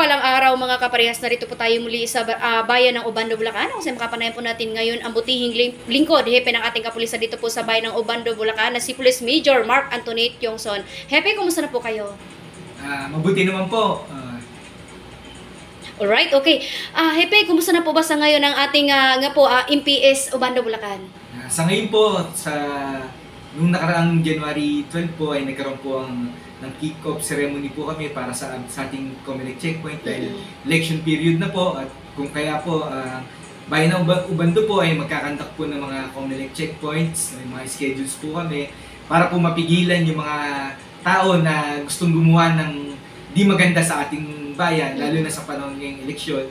Mapagpalang araw mga kaparehas, narito po tayo muli sa bayan ng Obando, Bulacan. Kasi makapanayan po natin ngayon ang butihing lingkod, hepe ng ating kapulisan dito po sa bayan ng Obando, Bulacan na si Police Major Mark Antoinette Yongson. Hepe, kumusta na po kayo? Mabuti naman po. Alright, okay. Hepe, kumusta na po ba sa ngayon ang ating MPS Obando, Bulacan? Sa ngayon po, nung nakaraang January 12 po ay nagkaroon po ng kick-off ceremony po kami para sa ating Comelec checkpoint dahil election period na po at kung kaya po bayan ng Obando po ay magkakandak po ng mga Comelec checkpoints, may mga schedules po kami para po mapigilan yung mga tao na gustong gumawa ng di maganda sa ating bayan, lalo na sa panahon ngayong eleksyon.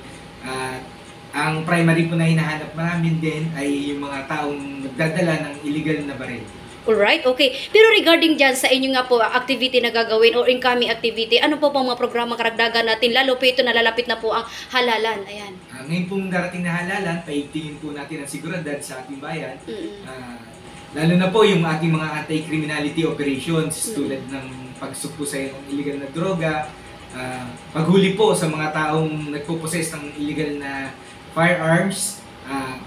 Ang primary po na hinahanap namin din ay yung mga taong nagdadala ng illegal na baril. Alright, okay. Pero regarding dyan sa inyo nga po activity na gagawin or incoming activity, ano po pang mga programa karagdagan natin? Lalo po ito nalalapit na po ang halalan. Ayan. Ngayon pong darating na halalan, paigtingin po natin ang seguridad sa ating bayan. Lalo na po yung ating mga anti-criminality operations tulad ng pagsugpo sa illegal na droga, paghuli po sa mga taong nagpo-possess ng illegal na firearms,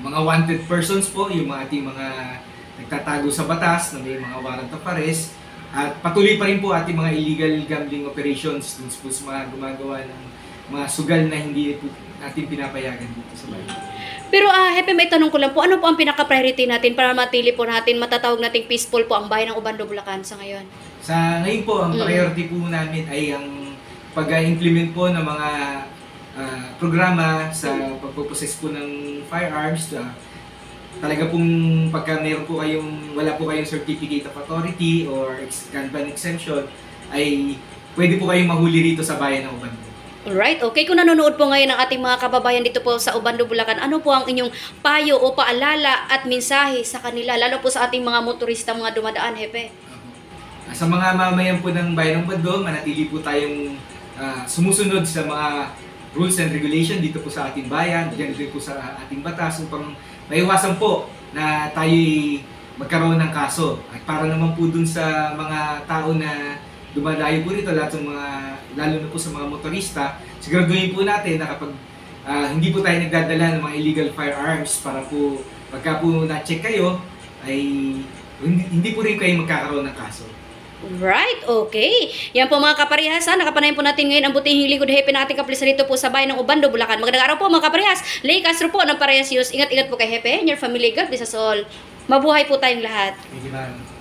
mga wanted persons po, yung mga ating mga nagtatago sa batas na may mga warrant of arrest, at patuloy pa rin po ating mga illegal gambling operations dun po sa mga gumagawa ng mga sugal na hindi po natin pinapayagan dito sa bayan. Pero Hepe, may tanong ko lang po, ano po ang pinaka-priority natin para matili po natin, matatawag nating peaceful po ang bayan ng Obando, Bulacan sa ngayon? Sa ngayon po, ang priority po namin ay ang pag-implement po ng mga programa sa pagpo-possess po ng firearms. Talaga pong pagka meron po wala po kayong certificate of authority or gun ban exemption, ay pwede po kayong mahuli rito sa bayan ng Obando. Alright, okay. Kung nanonood po ngayon ang ating mga kababayan dito po sa Obando, Bulacan, ano po ang inyong payo o paalala at mensahe sa kanila, lalo po sa ating mga motorista, mga dumadaan, Hepe? Sa mga mamayan po ng bayan ng Obando, manatili po tayong sumusunod sa mga rules and regulation dito po sa ating bayan, dyan din po sa ating batas upang maiwasan po na tayo magkaroon ng kaso. At para naman po dun sa mga tao na dumadayo po rito, lahat ng mga, lalo na po sa mga motorista, siguraduhin po natin na kapag hindi po tayo nagdadala ng mga illegal firearms para po pagka po na-check kayo, ay hindi po rin kayo magkakaroon ng kaso. Right, okay. Yan po mga kaparehas, nakapanayin po natin ngayon ang butihing lingkod hepe na ating kapulisan dito po sa bayan ng Obando, Bulacan. Magandang araw po mga kaparehas. Lay Castro po ng Parehas News. Ingat-ingat po kay Hepe and your family. God bless us all. Mabuhay po tayong lahat. Thank you, ma'am.